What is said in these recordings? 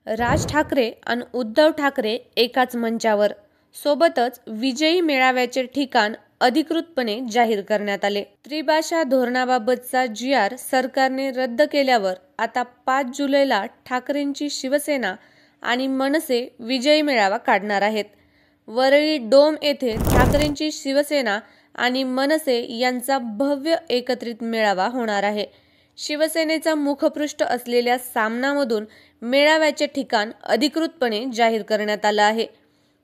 राज ठाकरे आणि उद्धव ठाकरे एकाच मंचावर. सोबतच विजयी मेळाव्याचे ठिकाण अधिकृतपणे जाहीर करण्यात आले. त्रिभाषा धोरणाबाबतचा जी.आर. सरकारने रद्द केल्यावर आता 5 जुलैला ठाकरेंची शिवसेना आणि मनसे विजयी मेळावा काढणार आहेत. वरळी डोम येथे ठाकरेंची शिवसेना आणि मनसे यांचा भव्य एकत्रित मेळावा होणार आहे. शिवसेनेचा मुखपृष्ठ असलेल्या सामनामधून मेळाव्याचे ठिकाण अधिकृतपणे जाहीर करण्यात आलं आहे.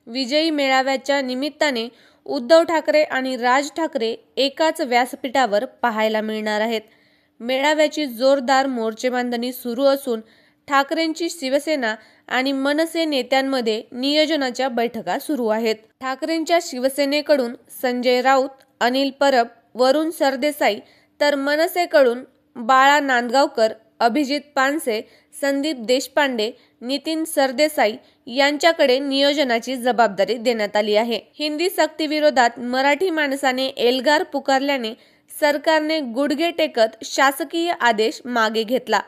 विजयी मेळाव्याच्या निमित्ताने उद्धव ठाकरे आणि राज ठाकरे एकाच व्यासपीठावर पाहायला मिळणार आहेत. मेळाव्याची जोरदार मोर्चेबांधणी सुरू असून ठाकरेंची शिवसेना आणि मनसे नेत्यांमध्ये नियोजनाच्या बैठका सुरू आहेत. ठाकरेंच्या शिवसेनेकडून संजय राऊत, अनिल परब, वरुण सरदेसाई तर मनसेकडून बाळा नांदगावकर, अभिजित पानसे, संदीप देशपांडे, नितीन सरदेसाई यांच्याकडे नियोजनाची जबाबदारी देण्यात आली आहे. हिंदी सक्तीविरोधात मराठी माणसाने एल्गार पुकारल्याने सरकारने गुडघे टेकत शासकीय आदेश मागे घेतला.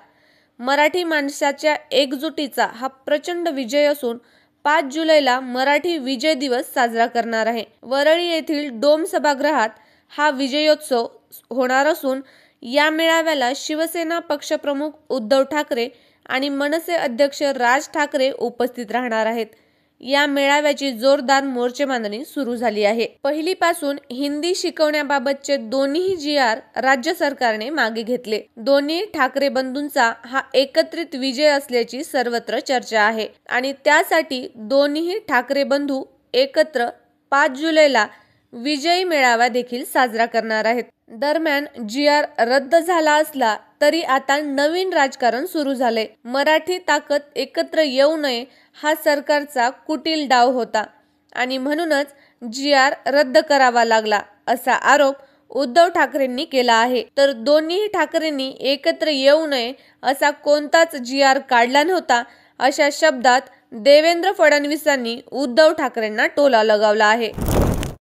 मराठी माणसाच्या एकजुटीचा हा प्रचंड विजय असून 5 जुलैला मराठी विजय दिवस साजरा करणार आहे. वरळी येथील डोम सभागृहात हा विजयोत्सव होणार असून या मेळाव्याला शिवसेना पक्षप्रमुख उद्धव ठाकरे आणि मनसे अध्यक्ष राज ठाकरे उपस्थित राहणार आहेत. या मेळाव्याची जोरदार मोर्चेबांधणी सुरू झाली आहे. पहिलीपासून हिंदी शिकवण्याबाबतचे दोन्ही जी.आर. राज्य सरकारने मागे घेतले. दोन्ही ठाकरे बंधूंचा हा एकत्रित विजय असल्याची सर्वत्र चर्चा आहे आणि त्यासाठी दोन्ही ठाकरे बंधू एकत्र 5 जुलैला विजयी मेळावा देखील साजरा करणार आहेत. दरम्यान जी.आर. रद्द झाला असला तरी आता नवीन राजकारण सुरू झाले. मराठी ताकद एकत्र येऊ नये हा सरकारचा कुटील डाव होता आणि म्हणूनच जी.आर. रद्द करावा लागला असा आरोप उद्धव ठाकरेंनी केला आहे. तर दोन्ही ठाकरेंनी एकत्र येऊ नये असा कोणताच जी.आर. काढला नव्हता अशा शब्दात देवेंद्र फडणवीसांनी उद्धव ठाकरेंना टोला लगावला आहे.